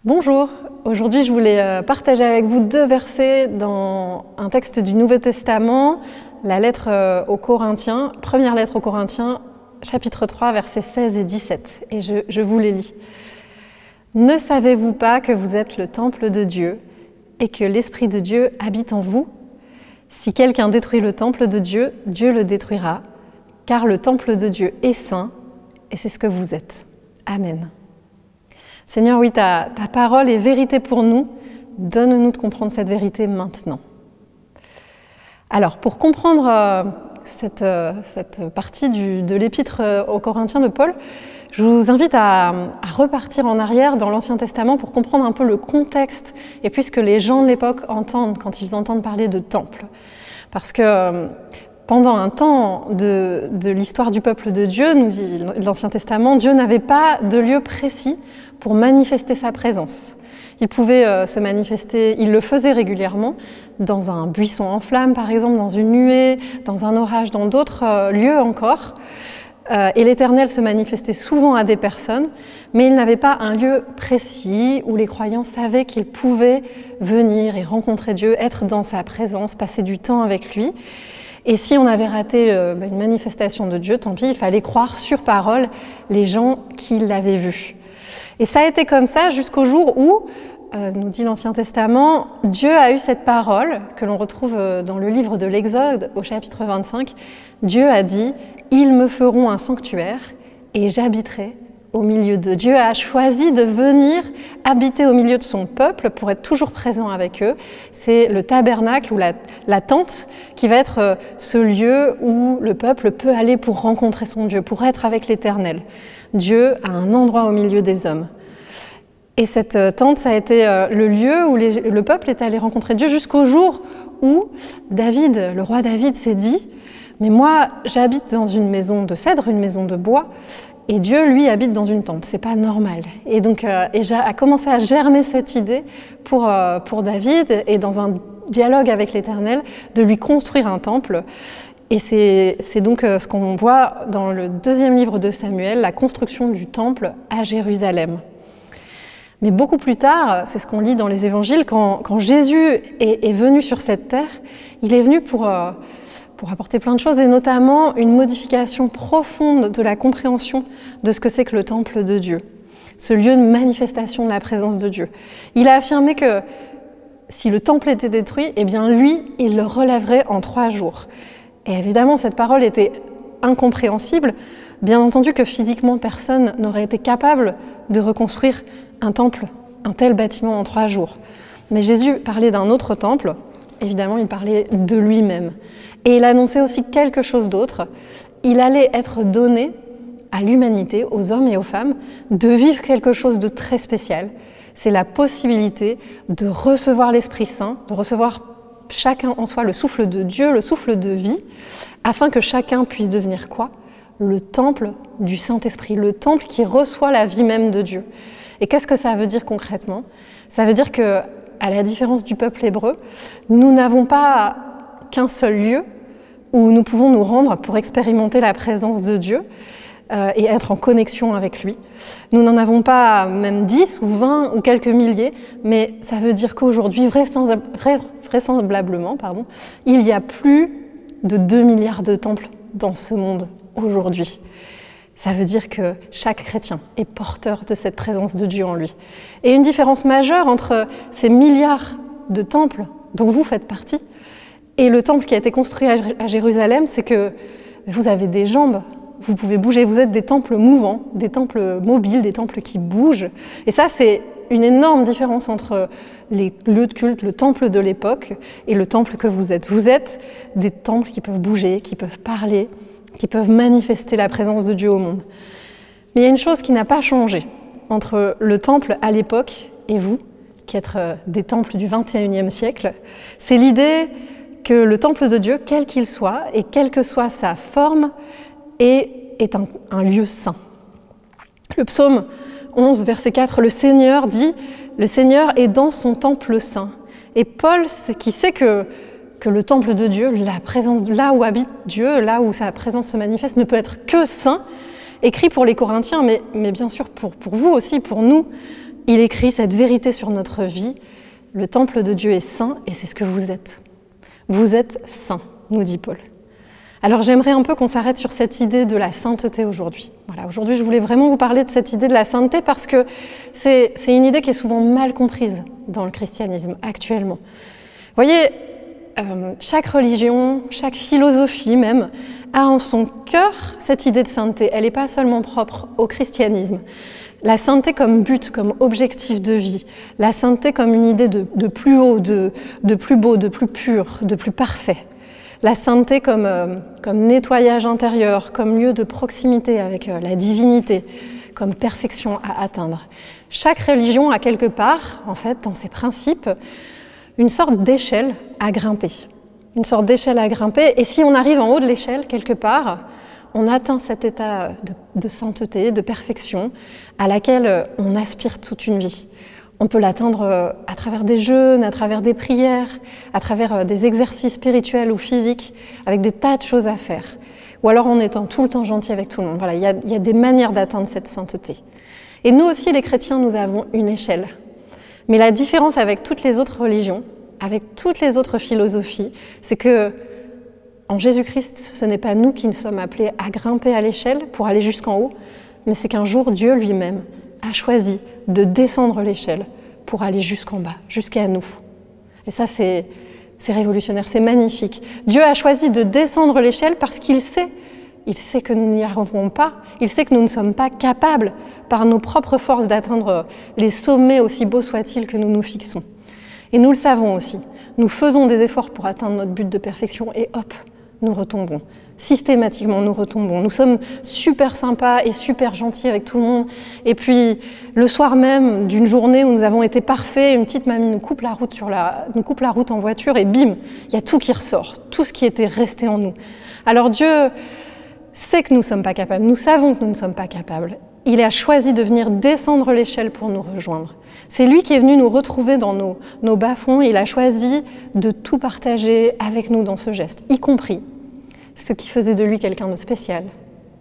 Bonjour, aujourd'hui je voulais partager avec vous deux versets dans un texte du Nouveau Testament, la lettre aux Corinthiens, première lettre aux Corinthiens, chapitre 3, versets 16 et 17, et je vous les lis. « Ne savez-vous pas que vous êtes le temple de Dieu et que l'Esprit de Dieu habite en vous ? Si quelqu'un détruit le temple de Dieu, Dieu le détruira, car le temple de Dieu est saint, et c'est ce que vous êtes. Amen. » Seigneur, oui, ta parole est vérité pour nous. Donne-nous de comprendre cette vérité maintenant. Alors, pour comprendre cette partie de l'épître aux Corinthiens de Paul, je vous invite à repartir en arrière dans l'Ancien Testament pour comprendre un peu le contexte et puis ce que les gens de l'époque entendent quand ils entendent parler de temple. Parce que pendant un temps de l'histoire du peuple de Dieu, nous dit l'Ancien Testament, Dieu n'avait pas de lieu précis pour manifester sa présence. Il pouvait se manifester, il le faisait régulièrement, dans un buisson en flammes par exemple, dans une nuée, dans un orage, dans d'autres lieux encore. Et l'Éternel se manifestait souvent à des personnes, mais il n'avait pas un lieu précis où les croyants savaient qu'ils pouvaient venir et rencontrer Dieu, être dans sa présence, passer du temps avec lui. Et si on avait raté une manifestation de Dieu, tant pis, il fallait croire sur parole les gens qui l'avaient vu. Et ça a été comme ça jusqu'au jour où, nous dit l'Ancien Testament, Dieu a eu cette parole que l'on retrouve dans le livre de l'Exode au chapitre 25. Dieu a dit « Ils me feront un sanctuaire et j'habiterai au milieu d'eux ». Dieu a choisi de venir habiter au milieu de son peuple pour être toujours présent avec eux. C'est le tabernacle ou la tente qui va être ce lieu où le peuple peut aller pour rencontrer son Dieu, pour être avec l'Éternel. Dieu a un endroit au milieu des hommes. Et cette tente, ça a été le lieu où le peuple est allé rencontrer Dieu jusqu'au jour où David, le roi David, s'est dit « Mais moi, j'habite dans une maison de cèdre, une maison de bois, et Dieu, lui, habite dans une tente. C'est pas normal. » Et donc, a commencé à germer cette idée pour David, et dans un dialogue avec l'Éternel, de lui construire un temple. Et c'est donc ce qu'on voit dans le deuxième livre de Samuel, la construction du temple à Jérusalem. Mais beaucoup plus tard, c'est ce qu'on lit dans les évangiles, quand Jésus est venu sur cette terre, il est venu pour apporter plein de choses, et notamment une modification profonde de la compréhension de ce que c'est que le temple de Dieu, ce lieu de manifestation de la présence de Dieu. Il a affirmé que si le temple était détruit, eh bien lui, il le relèverait en 3 jours. Et évidemment, cette parole était incompréhensible. Bien entendu que physiquement, personne n'aurait été capable de reconstruire un temple, un tel bâtiment en 3 jours. Mais Jésus parlait d'un autre temple. Évidemment, il parlait de lui-même. Et il annonçait aussi quelque chose d'autre. Il allait être donné à l'humanité, aux hommes et aux femmes, de vivre quelque chose de très spécial. C'est la possibilité de recevoir l'Esprit Saint, de recevoir chacun en soi le souffle de Dieu, le souffle de vie, afin que chacun puisse devenir quoi ? Le temple du Saint-Esprit, le temple qui reçoit la vie même de Dieu. Et qu'est-ce que ça veut dire concrètement ? Ça veut dire que, à la différence du peuple hébreu, nous n'avons pas qu'un seul lieu où nous pouvons nous rendre pour expérimenter la présence de Dieu et être en connexion avec lui. Nous n'en avons pas même 10 ou 20 ou quelques milliers, mais ça veut dire qu'aujourd'hui, vraisemblablement, il y a plus de 2 milliards de temples dans ce monde aujourd'hui. Ça veut dire que chaque chrétien est porteur de cette présence de Dieu en lui. Et une différence majeure entre ces milliards de temples dont vous faites partie et le temple qui a été construit à Jérusalem, c'est que vous avez des jambes, vous pouvez bouger, vous êtes des temples mouvants, des temples mobiles, des temples qui bougent. Et ça, c'est une énorme différence entre les lieux de culte, le temple de l'époque et le temple que vous êtes. Vous êtes des temples qui peuvent bouger, qui peuvent parler, qui peuvent manifester la présence de Dieu au monde. Mais il y a une chose qui n'a pas changé entre le temple à l'époque et vous, qui êtes des temples du XXIe siècle, c'est l'idée que le temple de Dieu, quel qu'il soit, et quelle que soit sa forme, est un lieu saint. Le psaume 11, verset 4, le Seigneur dit « Le Seigneur est dans son temple saint ». Et Paul, qui sait que le temple de Dieu, la présence, là où habite Dieu, là où sa présence se manifeste, ne peut être que saint, écrit pour les Corinthiens, mais bien sûr pour vous aussi, pour nous, il écrit cette vérité sur notre vie. Le temple de Dieu est saint et c'est ce que vous êtes. Vous êtes saints, nous dit Paul. Alors j'aimerais un peu qu'on s'arrête sur cette idée de la sainteté aujourd'hui. Voilà, aujourd'hui je voulais vraiment vous parler de cette idée de la sainteté parce que c'est une idée qui est souvent mal comprise dans le christianisme actuellement. Vous voyez, chaque religion, chaque philosophie même, a en son cœur cette idée de sainteté. Elle n'est pas seulement propre au christianisme. La sainteté comme but, comme objectif de vie, la sainteté comme une idée de plus haut, de plus beau, de plus pur, de plus parfait. La sainteté comme nettoyage intérieur, comme lieu de proximité avec la divinité, comme perfection à atteindre. Chaque religion a quelque part, en fait, dans ses principes, une sorte d'échelle à grimper. Une sorte d'échelle à grimper, et si on arrive en haut de l'échelle, quelque part, on atteint cet état de sainteté, de perfection, à laquelle on aspire toute une vie. On peut l'atteindre à travers des jeûnes, à travers des prières, à travers des exercices spirituels ou physiques, avec des tas de choses à faire. Ou alors en étant tout le temps gentil avec tout le monde. Voilà, il y a des manières d'atteindre cette sainteté. Et nous aussi, les chrétiens, nous avons une échelle. Mais la différence avec toutes les autres religions, avec toutes les autres philosophies, c'est que en Jésus-Christ, ce n'est pas nous qui sommes appelés à grimper à l'échelle pour aller jusqu'en haut, mais c'est qu'un jour, Dieu lui-même a choisi de descendre l'échelle pour aller jusqu'en bas, jusqu'à nous. Et ça, c'est révolutionnaire, c'est magnifique. Dieu a choisi de descendre l'échelle parce qu'il sait que nous n'y arriverons pas, il sait que nous ne sommes pas capables, par nos propres forces, d'atteindre les sommets aussi beaux soient-ils que nous nous fixons. Et nous le savons aussi, nous faisons des efforts pour atteindre notre but de perfection et hop, nous retombons. Systématiquement, nous retombons. Nous sommes super sympas et super gentils avec tout le monde. Et puis, le soir même d'une journée où nous avons été parfaits, une petite mamie nous coupe la route en voiture et bim, il y a tout qui ressort, tout ce qui était resté en nous. Alors Dieu sait que nous ne sommes pas capables, nous savons que nous ne sommes pas capables. Il a choisi de venir descendre l'échelle pour nous rejoindre. C'est lui qui est venu nous retrouver dans nos bas-fonds. Il a choisi de tout partager avec nous dans ce geste, y compris ce qui faisait de lui quelqu'un de spécial,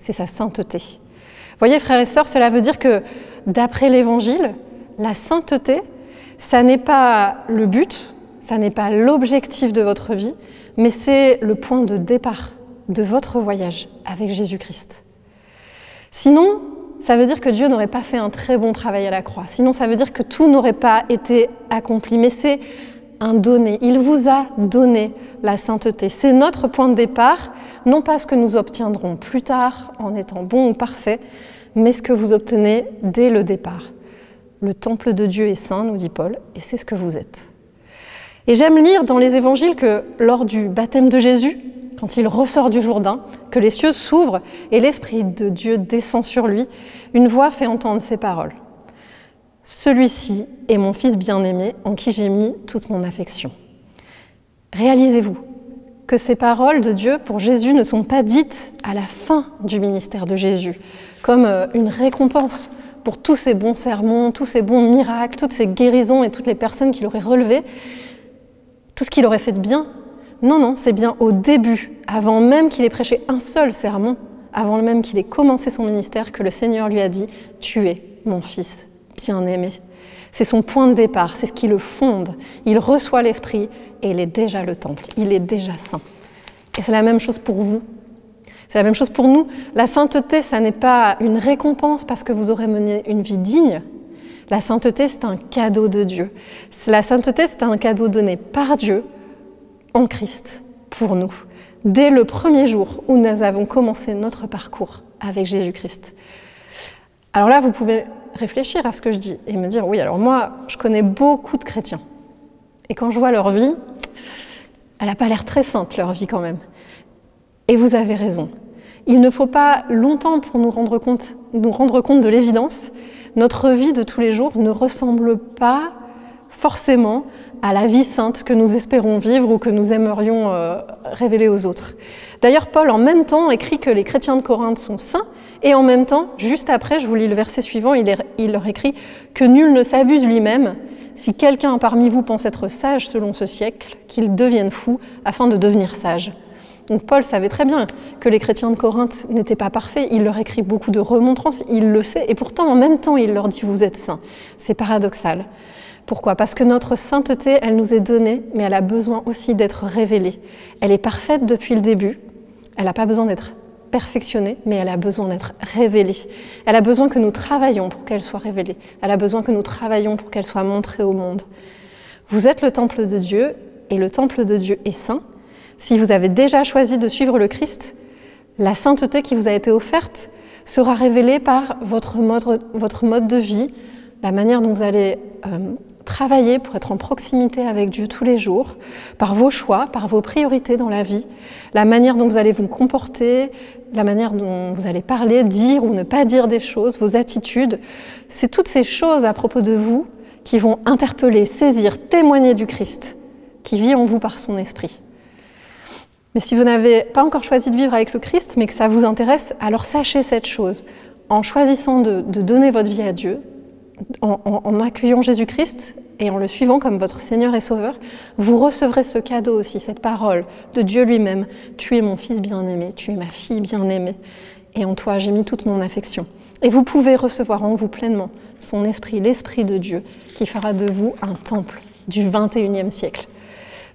c'est sa sainteté. Vous voyez, frères et sœurs, cela veut dire que, d'après l'Évangile, la sainteté, ça n'est pas le but, ça n'est pas l'objectif de votre vie, mais c'est le point de départ de votre voyage avec Jésus-Christ. Sinon, ça veut dire que Dieu n'aurait pas fait un très bon travail à la croix. Sinon, ça veut dire que tout n'aurait pas été accompli. Mais c'est un donné. Il vous a donné la sainteté. C'est notre point de départ, non pas ce que nous obtiendrons plus tard en étant bons ou parfaits, mais ce que vous obtenez dès le départ. Le temple de Dieu est saint, nous dit Paul, et c'est ce que vous êtes. Et j'aime lire dans les évangiles que lors du baptême de Jésus, quand il ressort du Jourdain, que les cieux s'ouvrent et l'Esprit de Dieu descend sur lui, une voix fait entendre ces paroles. « Celui-ci est mon Fils bien-aimé, en qui j'ai mis toute mon affection. » Réalisez-vous que ces paroles de Dieu pour Jésus ne sont pas dites à la fin du ministère de Jésus, comme une récompense pour tous ces bons sermons, tous ces bons miracles, toutes ces guérisons et toutes les personnes qu'il aurait relevées, tout ce qu'il aurait fait de bien. Non, non, c'est bien au début, avant même qu'il ait prêché un seul sermon, avant même qu'il ait commencé son ministère, que le Seigneur lui a dit « Tu es mon Fils bien-aimé ». C'est son point de départ, c'est ce qui le fonde. Il reçoit l'Esprit et il est déjà le temple, il est déjà saint. Et c'est la même chose pour vous. C'est la même chose pour nous. La sainteté, ça n'est pas une récompense parce que vous aurez mené une vie digne. La sainteté, c'est un cadeau de Dieu. La sainteté, c'est un cadeau donné par Dieu en Christ pour nous, dès le premier jour où nous avons commencé notre parcours avec Jésus-Christ. Alors là, vous pouvez réfléchir à ce que je dis et me dire, oui, alors moi, je connais beaucoup de chrétiens. Et quand je vois leur vie, elle n'a pas l'air très sainte, leur vie quand même. Et vous avez raison. Il ne faut pas longtemps pour nous rendre compte de l'évidence. Notre vie de tous les jours ne ressemble pas forcément à la vie sainte que nous espérons vivre ou que nous aimerions révéler aux autres. D'ailleurs, Paul, en même temps, écrit que les chrétiens de Corinthe sont saints, et en même temps, juste après, je vous lis le verset suivant, il leur écrit que nul ne s'abuse lui-même. Si quelqu'un parmi vous pense être sage selon ce siècle, qu'il devienne fou afin de devenir sage. Donc Paul savait très bien que les chrétiens de Corinthe n'étaient pas parfaits, il leur écrit beaucoup de remontrances, il le sait, et pourtant en même temps il leur dit « vous êtes saints ». C'est paradoxal. Pourquoi? Parce que notre sainteté, elle nous est donnée, mais elle a besoin aussi d'être révélée. Elle est parfaite depuis le début, elle n'a pas besoin d'être perfectionnée, mais elle a besoin d'être révélée. Elle a besoin que nous travaillions pour qu'elle soit révélée. Elle a besoin que nous travaillions pour qu'elle soit montrée au monde. Vous êtes le temple de Dieu, et le temple de Dieu est saint. Si vous avez déjà choisi de suivre le Christ, la sainteté qui vous a été offerte sera révélée par votre mode de vie, la manière dont vous allez travailler pour être en proximité avec Dieu tous les jours, par vos choix, par vos priorités dans la vie, la manière dont vous allez vous comporter, la manière dont vous allez parler, dire ou ne pas dire des choses, vos attitudes. C'est toutes ces choses à propos de vous qui vont interpeller, saisir, témoigner du Christ qui vit en vous par son esprit. Mais si vous n'avez pas encore choisi de vivre avec le Christ, mais que ça vous intéresse, alors sachez cette chose. En choisissant de donner votre vie à Dieu, en accueillant Jésus-Christ et en le suivant comme votre Seigneur et Sauveur, vous recevrez ce cadeau aussi, cette parole de Dieu lui-même. Tu es mon fils bien-aimé, tu es ma fille bien-aimée, et en toi j'ai mis toute mon affection. Et vous pouvez recevoir en vous pleinement son esprit, l'esprit de Dieu, qui fera de vous un temple du 21e siècle.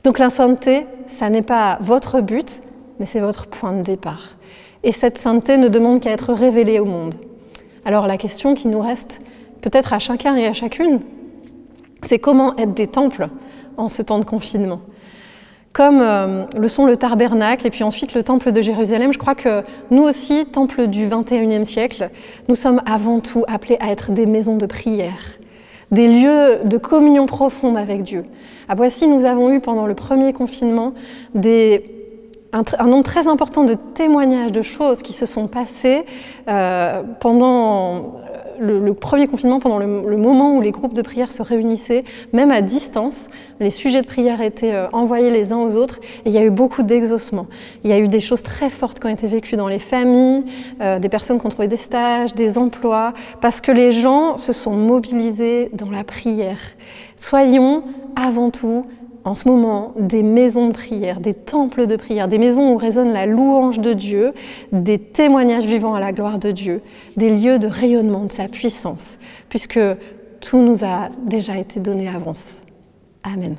Donc la sainteté, ça n'est pas votre but, mais c'est votre point de départ. Et cette sainteté ne demande qu'à être révélée au monde. Alors la question qui nous reste, peut-être à chacun et à chacune, c'est comment être des temples en ce temps de confinement. Comme le sont le tabernacle et puis ensuite le temple de Jérusalem, je crois que nous aussi, temple du 21e siècle, nous sommes avant tout appelés à être des maisons de prière, des lieux de communion profonde avec Dieu. À Boissy, nous avons eu pendant le premier confinement un nombre très important de témoignages, de choses qui se sont passées pendant le premier confinement, pendant le moment où les groupes de prière se réunissaient, même à distance. Les sujets de prière étaient envoyés les uns aux autres et il y a eu beaucoup d'exaucements. Il y a eu des choses très fortes qui ont été vécues dans les familles, des personnes qui ont trouvé des stages, des emplois, parce que les gens se sont mobilisés dans la prière. Soyons avant tout en ce moment des maisons de prière, des temples de prière, des maisons où résonne la louange de Dieu, des témoignages vivants à la gloire de Dieu, des lieux de rayonnement de sa puissance, puisque tout nous a déjà été donné à avance. Amen.